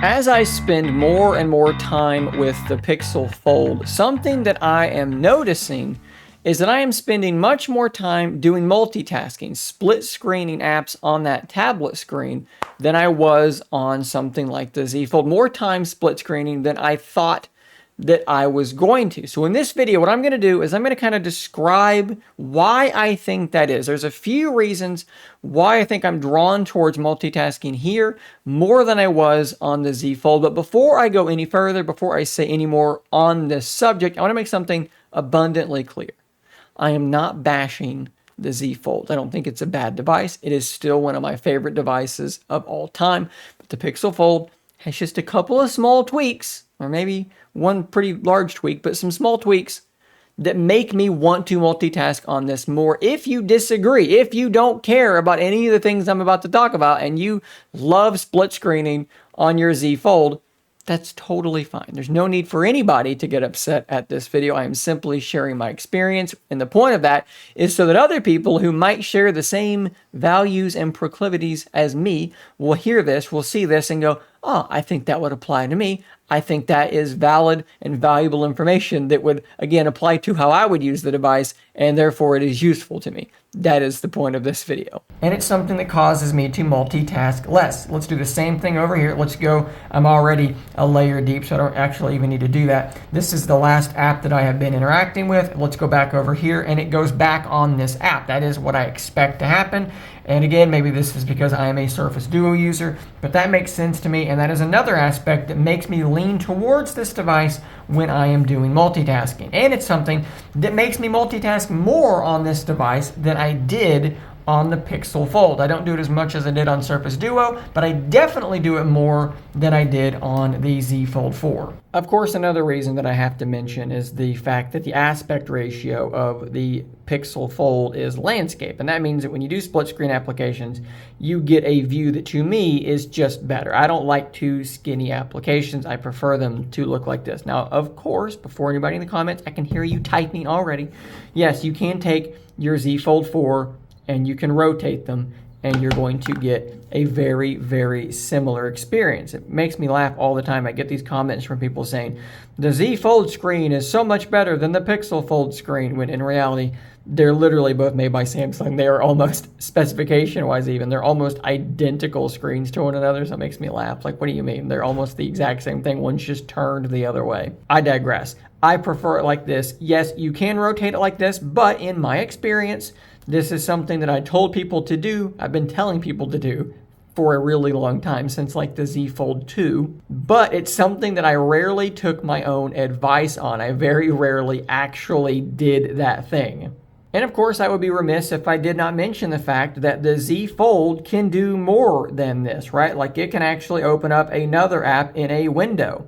As I spend more and more time with the Pixel Fold, something that I am noticing is that I am spending much more time doing multitasking, split screening apps on that tablet screen than I was on something like the Z Fold. More time split screening than I thought that I was going to. So in this video, what I'm going to do is I'm going to kind of describe why I think that is. There's a few reasons why I think I'm drawn towards multitasking here more than I was on the Z Fold. But before I go any further, before I say any more on this subject, I want to make something abundantly clear. I am not bashing the Z Fold. I don't think it's a bad device. It is still one of my favorite devices of all time. But the Pixel Fold has just a couple of small tweaks, or maybe one pretty large tweak, but some small tweaks that make me want to multitask on this more. If you disagree, if you don't care about any of the things I'm about to talk about, and you love split screening on your Z Fold, that's totally fine. There's no need for anybody to get upset at this video. I am simply sharing my experience. And the point of that is so that other people who might share the same values and proclivities as me will hear this, will see this and go, oh, I think that would apply to me. I think that is valid and valuable information that would, again, apply to how I would use the device, and therefore it is useful to me. That is the point of this video. And it's something that causes me to multitask less. Let's do the same thing over here. Let's go. I'm already a layer deep, so I don't actually even need to do that. This is the last app that I have been interacting with. Let's go back over here, and it goes back on this app. That is what I expect to happen. And again, maybe this is because I am a Surface Duo user, but that makes sense to me. And that is another aspect that makes me lean towards this device when I am doing multitasking. And it's something that makes me multitask more on this device than I did on the Pixel Fold. I don't do it as much as I did on Surface Duo, but I definitely do it more than I did on the Z Fold 4. Of course, another reason that I have to mention is the fact that the aspect ratio of the Pixel Fold is landscape. And that means that when you do split screen applications, you get a view that to me is just better. I don't like too skinny applications. I prefer them to look like this. Now, of course, before anybody in the comments, I can hear you typing already. Yes, you can take your Z Fold 4 and you can rotate them, and you're going to get a very, very similar experience. It makes me laugh all the time. I get these comments from people saying, the Z Fold screen is so much better than the Pixel Fold screen, when in reality, they're literally both made by Samsung. They are almost, specification-wise even, they're almost identical screens to one another, so it makes me laugh. Like, what do you mean? They're almost the exact same thing. One's just turned the other way. I digress. I prefer it like this. Yes, you can rotate it like this, but in my experience, this is something that I told people to do. I've been telling people to do for a really long time, since like the Z Fold 2. But it's something that I rarely took my own advice on. I very rarely actually did that thing. And of course, I would be remiss if I did not mention the fact that the Z Fold can do more than this, right? Like, it can actually open up another app in a window.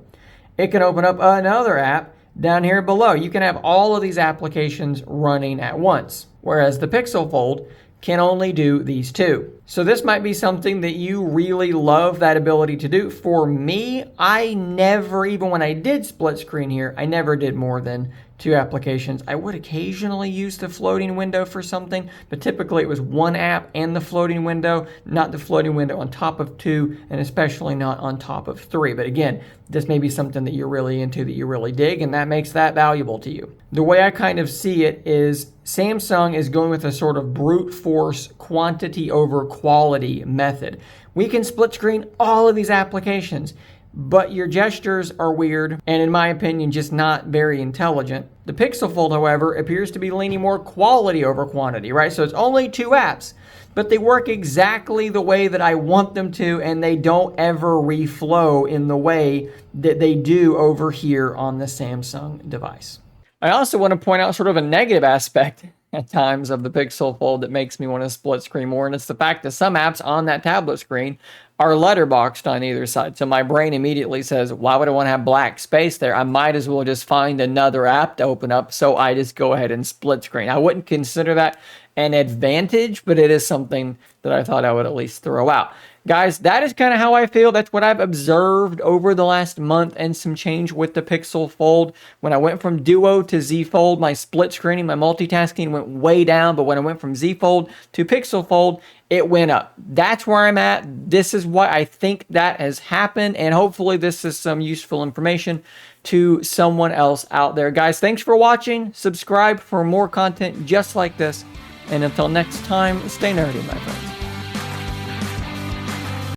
It can open up another app down here below. You can have all of these applications running at once, whereas the Pixel Fold can only do these two. So this might be something that you really love that ability to do. For me, I never, even when I did split screen here, I never did more than two applications. I would occasionally use the floating window for something, but typically it was one app and the floating window, not the floating window on top of two, and especially not on top of three. But again, this may be something that you're really into, that you really dig, and that makes that valuable to you. The way I kind of see it is Samsung is going with a sort of brute force quantity over quality method. We can split screen all of these applications, but your gestures are weird and, in my opinion, just not very intelligent. The Pixel Fold, however, appears to be leaning more quality over quantity, right? So it's only two apps, but they work exactly the way that I want them to, and they don't ever reflow in the way that they do over here on the Samsung device. I also want to point out sort of a negative aspect at times of the Pixel Fold that makes me want to split screen more, and it's the fact that some apps on that tablet screen are letterboxed on either side. So my brain immediately says, why would I want to have black space there? I might as well just find another app to open up, so I just go ahead and split screen. I wouldn't consider that an advantage, but it is something that I thought I would at least throw out. Guys, that is kind of how I feel. That's what I've observed over the last month and some change with the Pixel Fold. When I went from Duo to Z Fold, my split screening, my multitasking went way down. But when I went from Z Fold to Pixel Fold, it went up. That's where I'm at. This is what I think that has happened. And hopefully this is some useful information to someone else out there. Guys, thanks for watching. Subscribe for more content just like this. And until next time, stay nerdy, my friends.